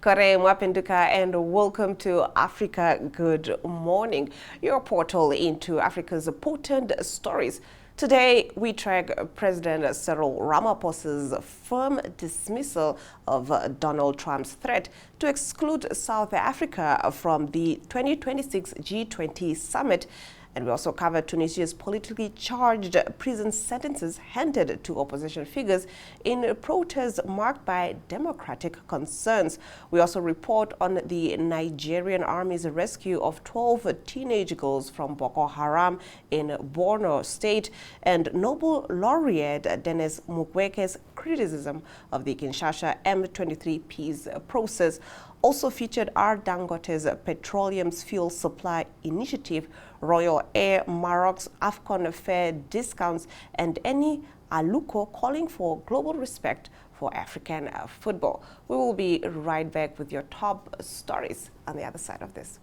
Kore Mwapinduka and welcome to Africa Good Morning, your portal into Africa's potent stories. Today, we track President Cyril Ramaphosa's firm dismissal of Donald Trump's threat to exclude South Africa from the 2026 G20 summit. And we also cover Tunisia's politically charged prison sentences handed to opposition figures in protests marked by democratic concerns. We also report on the Nigerian army's rescue of 12 teenage girls from Boko Haram in Borno State and Nobel laureate Denis Mukwege's criticism of the Kinshasa M23 peace process. Also featured are Dangote's Petroleum's fuel supply initiative, Royal Air Morocco's AFCON fare discounts, and Eni Aluko calling for global respect for African football. We will be right back with your top stories on the other side of this.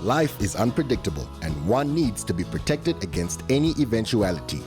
Life is unpredictable and one needs to be protected against any eventuality.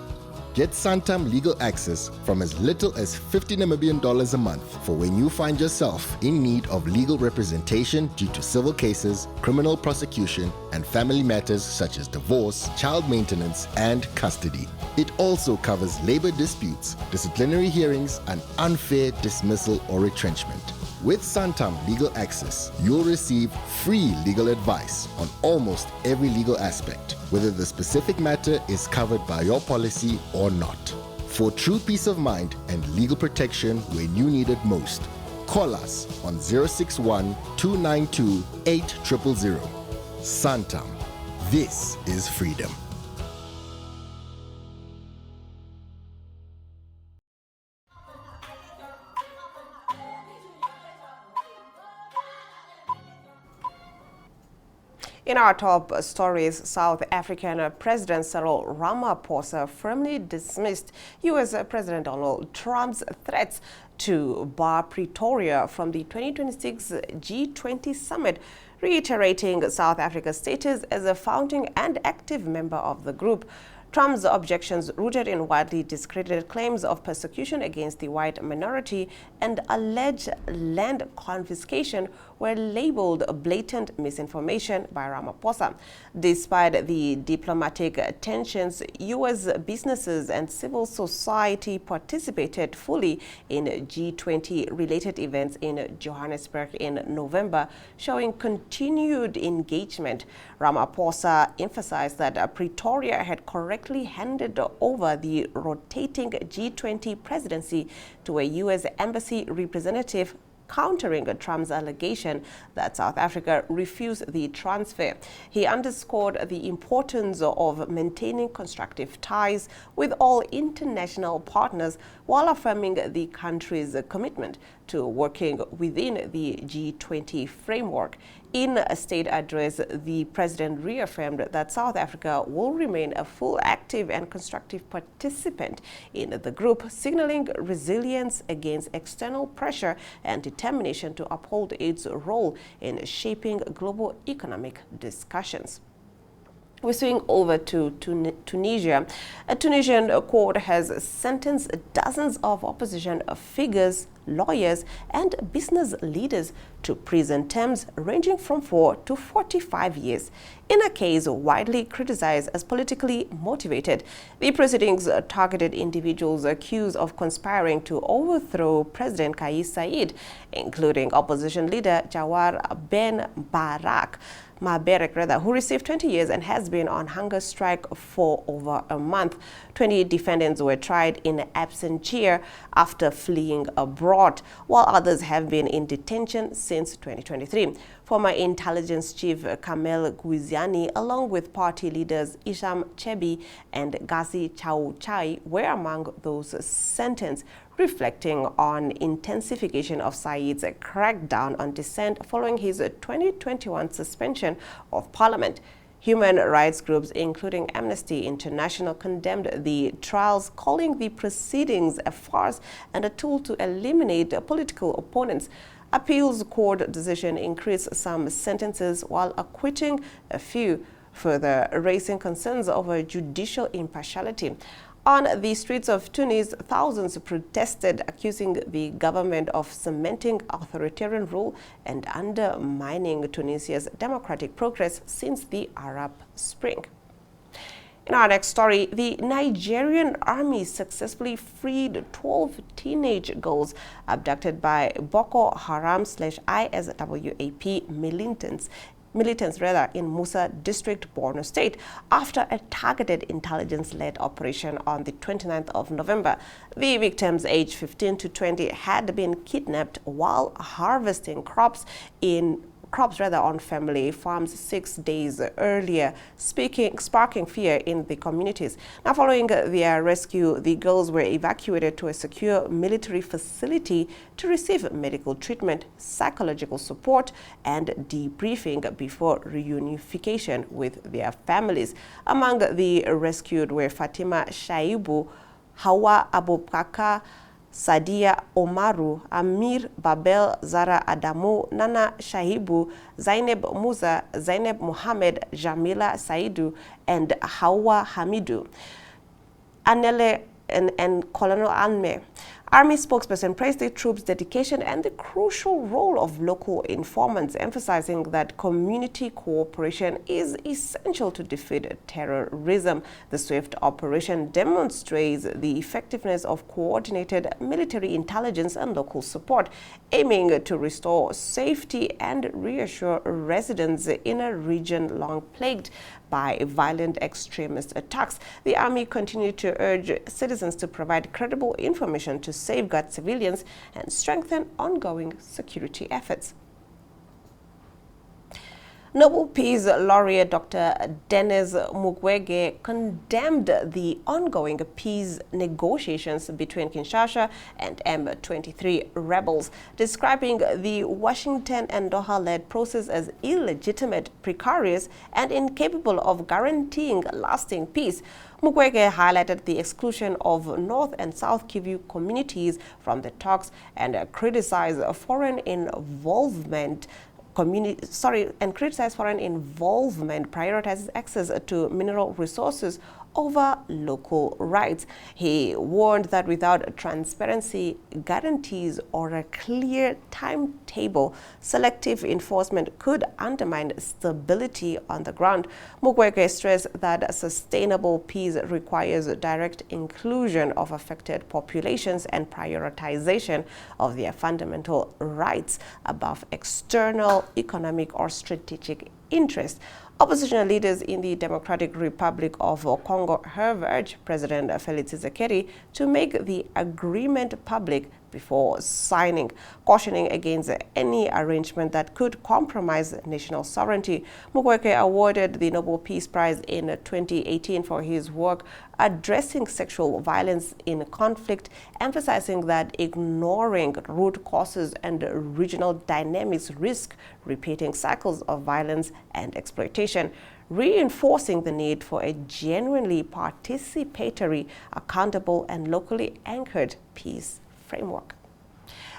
Get Santam legal access from as little as 50 Namibian dollars a month for when you find yourself in need of legal representation due to civil cases, criminal prosecution, and family matters such as divorce, child maintenance, and custody. It also covers labor disputes, disciplinary hearings, and unfair dismissal or retrenchment. With Santam Legal Access, you'll receive free legal advice on almost every legal aspect, whether the specific matter is covered by your policy or not. For true peace of mind and legal protection when you need it most, call us on 061 292 8000. Santam. This is freedom. In our top stories, South African President Cyril Ramaphosa firmly dismissed U.S. President Donald Trump's threats to bar Pretoria from the 2026 G20 summit, reiterating South Africa's status as a founding and active member of the group. Trump's objections, rooted in widely discredited claims of persecution against the white minority and alleged land confiscation, were labeled blatant misinformation by Ramaphosa. Despite the diplomatic tensions, U.S. businesses and civil society participated fully in G20-related events in Johannesburg in November, showing continued engagement. Ramaphosa emphasized that Pretoria had correctly handed over the rotating G20 presidency to a U.S. embassy representative, countering Trump's allegation that South Africa refused the transfer. He underscored the importance of maintaining constructive ties with all international partners while affirming the country's commitment to working within the G20 framework. In a state address, the president reaffirmed that South Africa will remain a full, active, and constructive participant in the group, signaling resilience against external pressure and determination to uphold its role in shaping global economic discussions. We're swinging over to Tunisia. A Tunisian court has sentenced dozens of opposition figures, lawyers, and business leaders to prison terms ranging from 4 to 45 years. In a case widely criticized as politically motivated, the proceedings targeted individuals accused of conspiring to overthrow President Kais Saied, including opposition leader Jawar Ben Maberek, who received 20 years and has been on hunger strike for over a month. 20 defendants were tried in absentia after fleeing abroad, while others have been in detention since 2023. Former intelligence chief Kamel Guiziani, along with party leaders Isham Chebi and Gazi Chauchai, were among those sentenced, reflecting on intensification of Said's crackdown on dissent following his 2021 suspension of parliament. Human rights groups, including Amnesty International, condemned the trials, calling the proceedings a farce and a tool to eliminate political opponents. Appeals court decision increased some sentences while acquitting a few, further raising concerns over judicial impartiality. On the streets of Tunis, thousands protested, accusing the government of cementing authoritarian rule and undermining Tunisia's democratic progress since the Arab Spring. In our next story, the Nigerian army successfully freed 12 teenage girls abducted by Boko Haram/ISWAP militants in Musa District, Borno State, after a targeted intelligence-led operation on the 29th of November. The victims, aged 15 to 20, had been kidnapped while harvesting crops on family farms 6 days earlier, sparking fear in the communities. Now, following their rescue, the girls were evacuated to a secure military facility to receive medical treatment, psychological support, and debriefing before reunification with their families. Among the rescued were Fatima Shaibu, Hawa Abubakar, Sadia Omaru, Amir Babel, Zara Adamu, Nana Shahibu, Zainab Musa, Zainab Mohammed, Jamila Saidu, and Hawa Hamidu. Anele and Colonel Alme. Army spokesperson praised the troops' dedication and the crucial role of local informants, emphasizing that community cooperation is essential to defeat terrorism. The swift operation demonstrates the effectiveness of coordinated military intelligence and local support, aiming to restore safety and reassure residents in a region long plagued by violent extremist attacks. The army continued to urge citizens to provide credible information to safeguard civilians and strengthen ongoing security efforts. Nobel Peace Laureate Dr. Denis Mukwege condemned the ongoing peace negotiations between Kinshasa and M23 rebels, describing the Washington and Doha-led process as illegitimate, precarious, and incapable of guaranteeing lasting peace. Mukwege highlighted the exclusion of North and South Kivu communities from the talks and criticized foreign involvement. Criticized foreign involvement prioritizes access to mineral resources over local rights. He warned that without transparency, guarantees, or a clear timetable, selective enforcement could undermine stability on the ground. Mukwege stressed that sustainable peace requires direct inclusion of affected populations and prioritization of their fundamental rights above external, economic, or strategic interests. Opposition leaders in the Democratic Republic of Congo have urged President Felix Tshisekedi to make the agreement public before signing, cautioning against any arrangement that could compromise national sovereignty. Mukwege awarded the Nobel Peace Prize in 2018 for his work addressing sexual violence in conflict, emphasizing that ignoring root causes and regional dynamics risk repeating cycles of violence and exploitation, reinforcing the need for a genuinely participatory, accountable, and locally anchored peace framework.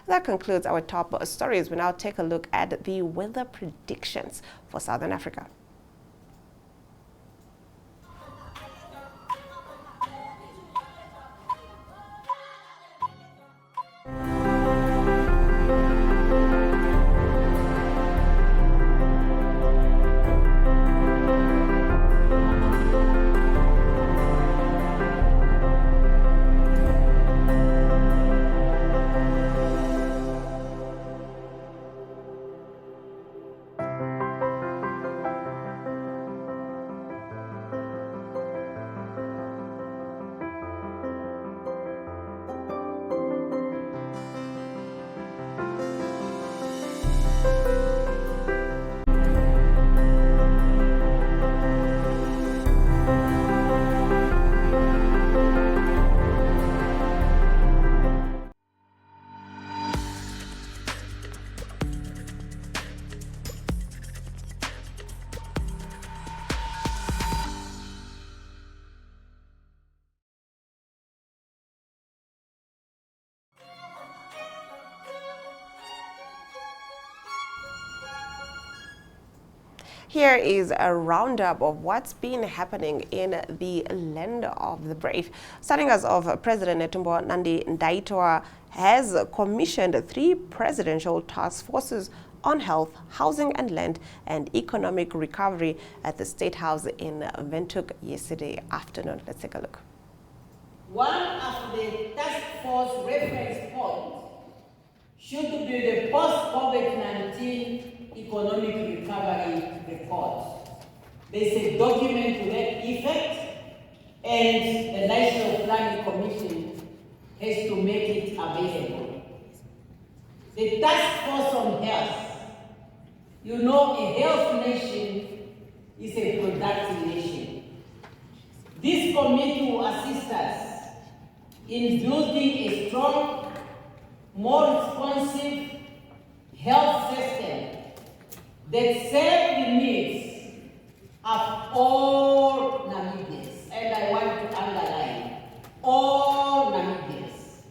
That concludes our top stories. We now take a look at the weather predictions for Southern Africa. Here is a roundup of what's been happening in the land of the brave. Starting us off, President Netumbo Nandi-Ndaitwah has commissioned 3 presidential task forces on health, housing and land, and economic recovery at the State House in Windhoek yesterday afternoon. Let's take a look. One of the task force reference points should be the post-COVID-19 economic recovery report. There's a document to that effect, and the National Planning Commission has to make it available. The task force on health. You know, a health nation is a productive nation. This committee will assist us in building a strong, more responsive health system that serves the needs of all Namibians. And I want to underline, all Namibians.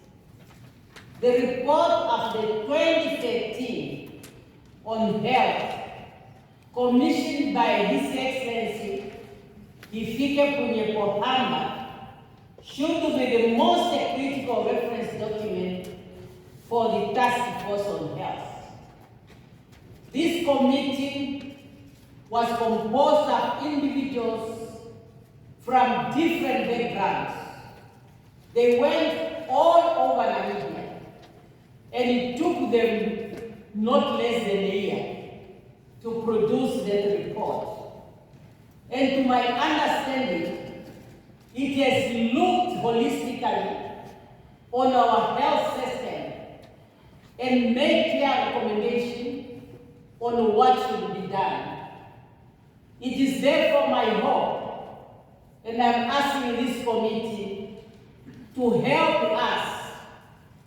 The report of the 2013 on health, commissioned by His Excellency Hifike Punye Pohamba, should be the most critical reference document for the task force on health. This committee was composed of individuals from different backgrounds. They went all over Namibia, and it took them not less than a year to produce that report. And to my understanding, it has looked holistically on our health system and made clear recommendations on what should be done. It is therefore my hope, and I'm asking this committee to help us,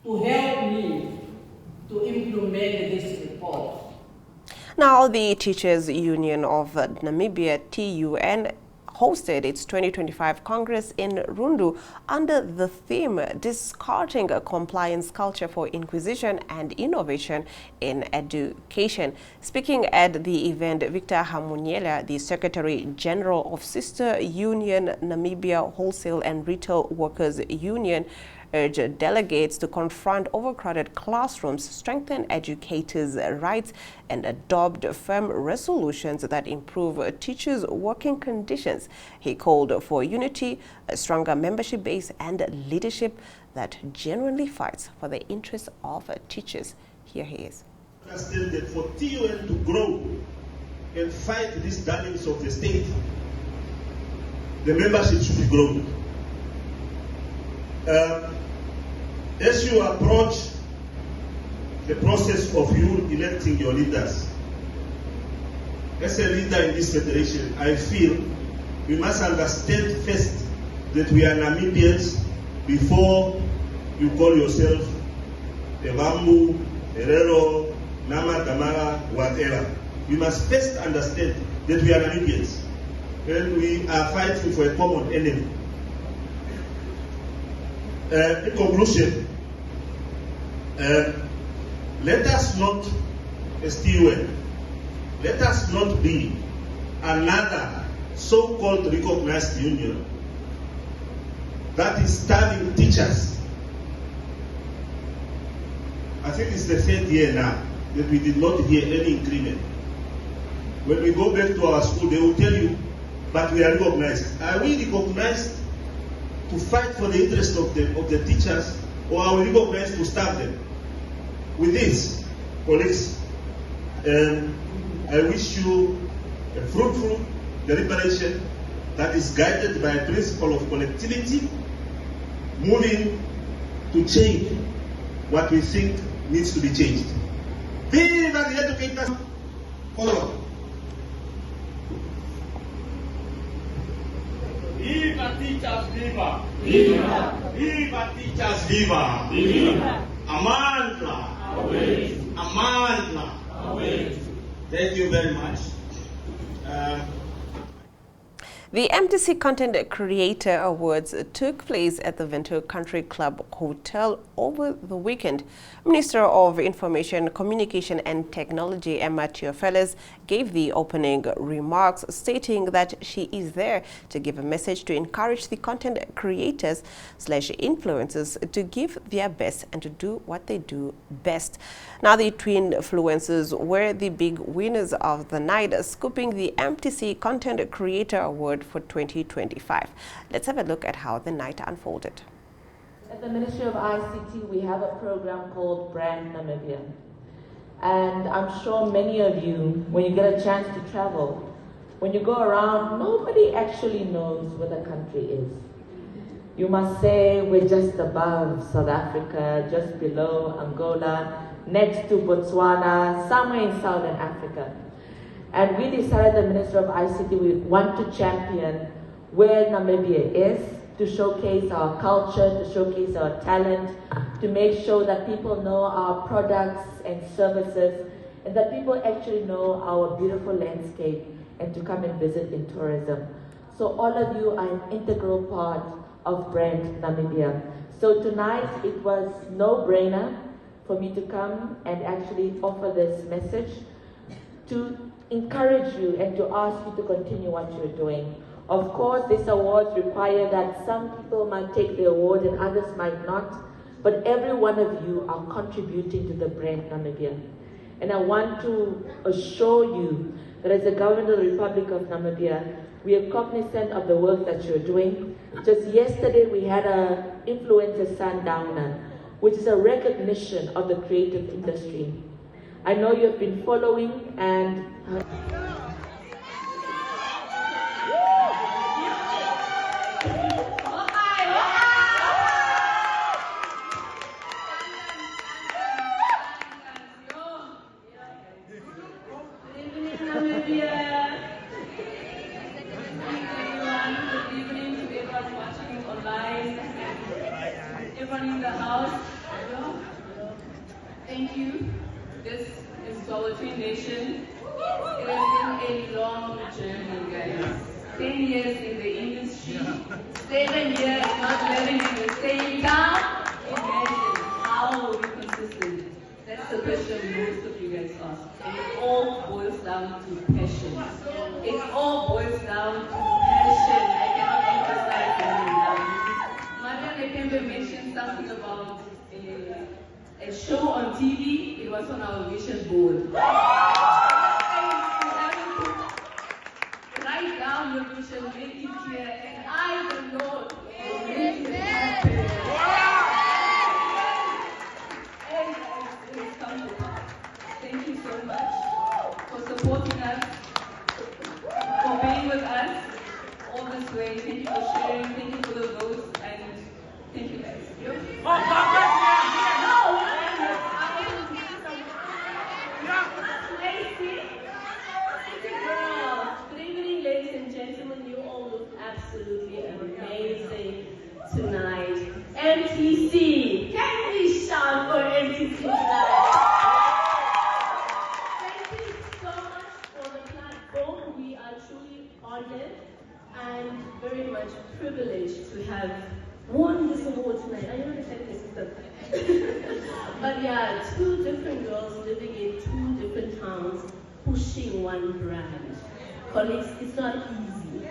to help me to implement this report. Now, the Teachers Union of Namibia, TUN, hosted its 2025 Congress in Rundu under the theme Discarding a Compliance Culture for Inquisition and Innovation in Education. Speaking at the event, Victor Hamunyela, the Secretary General of Sister Union Namibia Wholesale and Retail Workers Union, urged delegates to confront overcrowded classrooms, strengthen educators' rights, and adopt firm resolutions that improve teachers' working conditions. He called for unity, a stronger membership base, and leadership that genuinely fights for the interests of teachers. Here he is. Understand that for TUN to grow and fight these darlings of the state, the membership should be grown. As you approach the process of you electing your leaders, as a leader in this federation, I feel we must understand first that we are Namibians before you call yourself a Bambu, Herero, Nama, Damara, whatever. We must first understand that we are Namibians and we are fighting for a common enemy. In conclusion, let us not, as TUN, let us not be another so-called recognized union that is starving teachers. I think it's the 3rd year now that we did not hear any increment. When we go back to our school, they will tell you, but we are recognized. Are we recognized to fight for the interest of the teachers, or are we recognized to starve them? With this, colleagues, I wish you a fruitful deliberation that is guided by a principle of collectivity, moving to change what we think needs to be changed. Viva the educators! Follow. Viva teachers, viva! Viva! Viva teachers, viva! Viva! Amandla! Amandla! Thank you very much. The MTC Content Creator Awards took place at the Vento Country Club Hotel over the weekend. Minister of Information, Communication and Technology, Emma Theophilus, gave the opening remarks, stating that she is there to give a message to encourage the content creators/influencers to give their best and to do what they do best. Now, the twin influencers were the big winners of the night, scooping the MTC Content Creator Award for 2025. Let's have a look at how the night unfolded. At the Ministry of ICT, we have a program called Brand Namibia. And I'm sure many of you, when you get a chance to travel, when you go around, nobody actually knows where the country is. You must say we're just above South Africa, just below Angola, next to Botswana, somewhere in Southern Africa. And we decided, the Minister of ICT, we want to champion where Namibia is, to showcase our culture, to showcase our talent, to make sure that people know our products and services, and that people actually know our beautiful landscape and to come and visit in tourism. So all of you are an integral part of Brand Namibia. So tonight it was no-brainer for me to come and actually offer this message to encourage you and to ask you to continue what you're doing. Of course, these awards require that some people might take the award and others might not, but every one of you are contributing to the Brand Namibia. And I want to assure you that as the government of the Republic of Namibia, we are cognizant of the work that you're doing. Just yesterday, we had an Influencer Sundowner, which is a recognition of the creative industry. I know you've been following and everyone in the house, thank you. This is our twin nation. It has been a long journey, guys. 10 years in the industry, 7 years not living in the same town. Imagine how are we consistent? That's the question most of you guys ask. And it all boils down to passion. It all boils down to passion. I cannot emphasize that enough. Madam Ekembe mentioned something about a show on TV. It was on our vision board. Write down your vision, make it clear, and I, the Lord, will make it happen. And it will come to pass. Thank you so much for supporting us, for being with us all this way. Thank you for sharing. Thank you for the votes. Thank you guys. Good evening, ladies and gentlemen. You all look absolutely amazing tonight. MTC, can we shout for MTC tonight? Thank you so much for the platform. We are truly honored and very much privileged to have won this award tonight. I know this is but yeah, two different girls living in two different towns, pushing one brand. Colleagues, it's not easy.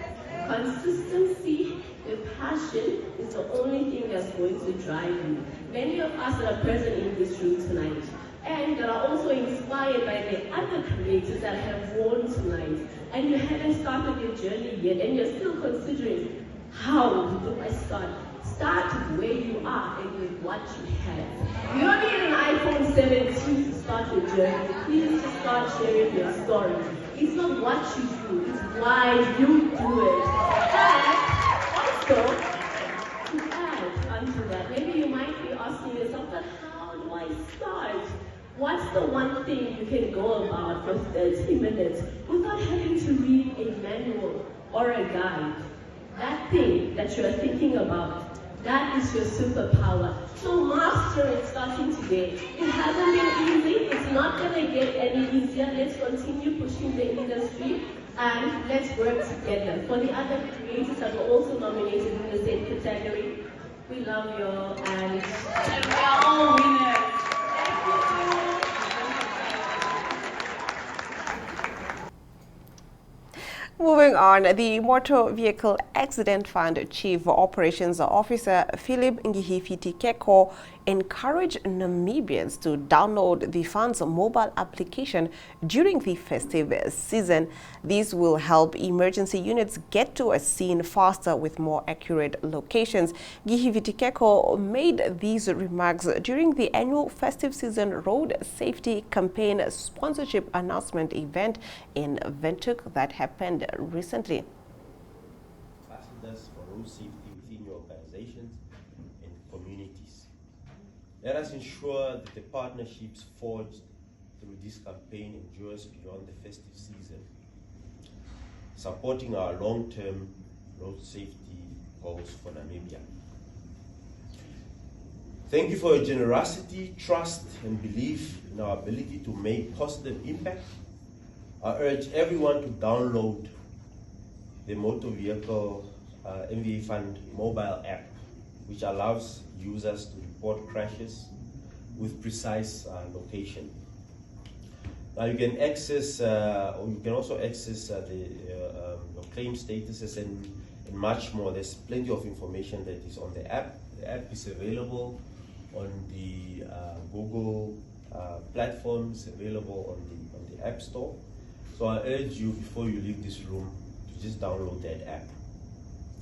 Consistency and passion is the only thing that's going to drive you. Many of us that are present in this room tonight and that are also inspired by the other creators that have won tonight, and you haven't started your journey yet and you're still considering, how do I start? Start where you are and with what you have. You don't need an iPhone 17 to start your journey. Please just start sharing your story. It's not what you do, it's why you do it. And also, to add onto that, maybe you might be asking yourself, but how do I start? What's the one thing you can go about for 30 minutes without having to read a manual or a guide? That thing that you're thinking about, that is your superpower. So master it starting today. It hasn't been easy. It's not going to get any easier. Let's continue pushing the industry. And let's work together. For the other creators that were also nominated in the same category, we love you all and we are all winners. Moving on, the Motor Vehicle Accident Fund Chief Operations Officer Philip Ngihifiti-Keko encouraged Namibians to download the fund's mobile application during the festive season. This will help emergency units get to a scene faster with more accurate locations. Ngihifiti-Keko made these remarks during the annual festive season road safety campaign sponsorship announcement event in Windhoek that happened recently. Ambassadors for road safety within your organizations and communities. Let us ensure that the partnerships forged through this campaign endures beyond the festive season, supporting our long-term road safety goals for Namibia. Thank you for your generosity, trust, and belief in our ability to make positive impact. I urge everyone to download the Motor Vehicle MVA Fund mobile app, which allows users to report crashes with precise location. Now you can access, or you can also access your claim statuses and much more. There's plenty of information that is on the app. The app is available on the Google platforms, available on the App Store. So I urge you, before you leave this room, to just download that app.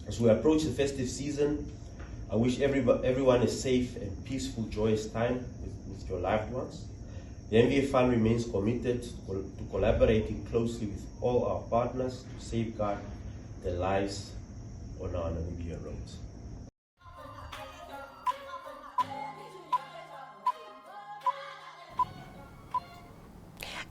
As we approach the festive season, I wish everyone a safe and peaceful, joyous time with your loved ones. The MVA Fund remains committed to collaborating closely with all our partners to safeguard the lives on our Namibian roads.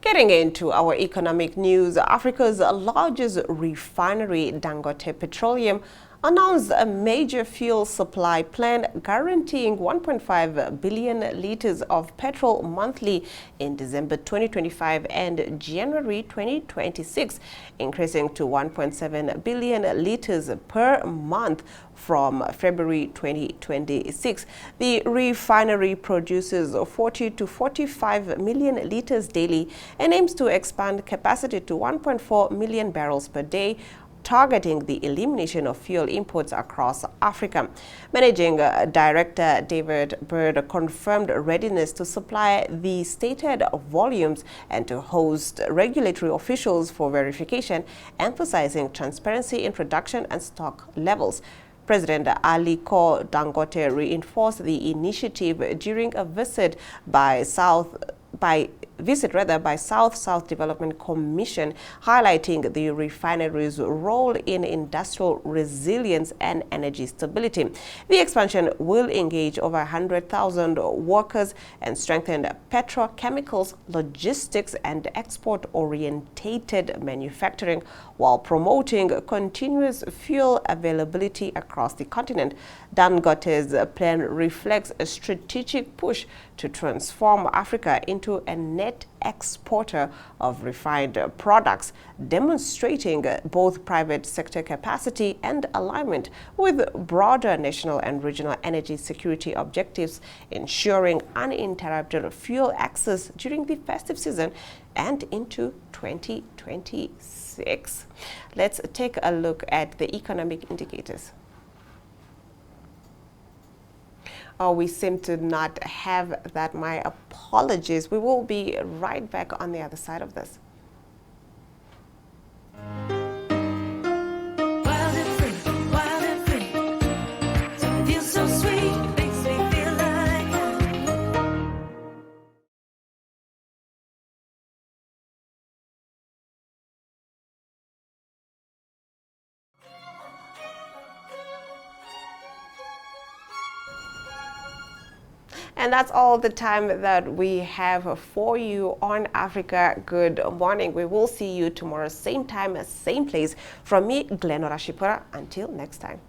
Getting into our economic news, Africa's largest refinery, Dangote Petroleum, announced a major fuel supply plan guaranteeing 1.5 billion liters of petrol monthly in December 2025 and January 2026, increasing to 1.7 billion liters per month from February 2026. The refinery produces 40 to 45 million liters daily and aims to expand capacity to 1.4 million barrels per day, targeting the elimination of fuel imports across Africa. Managing Director David Bird confirmed readiness to supply the stated volumes and to host regulatory officials for verification, emphasizing transparency in production and stock levels. President Aliko Dangote reinforced the initiative during a visit by South South Development Commission, highlighting the refinery's role in industrial resilience and energy stability. The expansion will engage over 100,000 workers and strengthen petrochemicals, logistics, and export-orientated manufacturing, while promoting continuous fuel availability across the continent. Dangote's plan reflects a strategic push to transform Africa into a net exporter of refined products, demonstrating both private sector capacity and alignment with broader national and regional energy security objectives, ensuring uninterrupted fuel access during the festive season and into 2026. Let's take a look at the economic indicators. We seem to not have that. My apologies. We will be right back on the other side of this. And that's all the time that we have for you on Africa Good Morning. We will see you tomorrow, same time, same place. From me, Glenora Shipura. Until next time.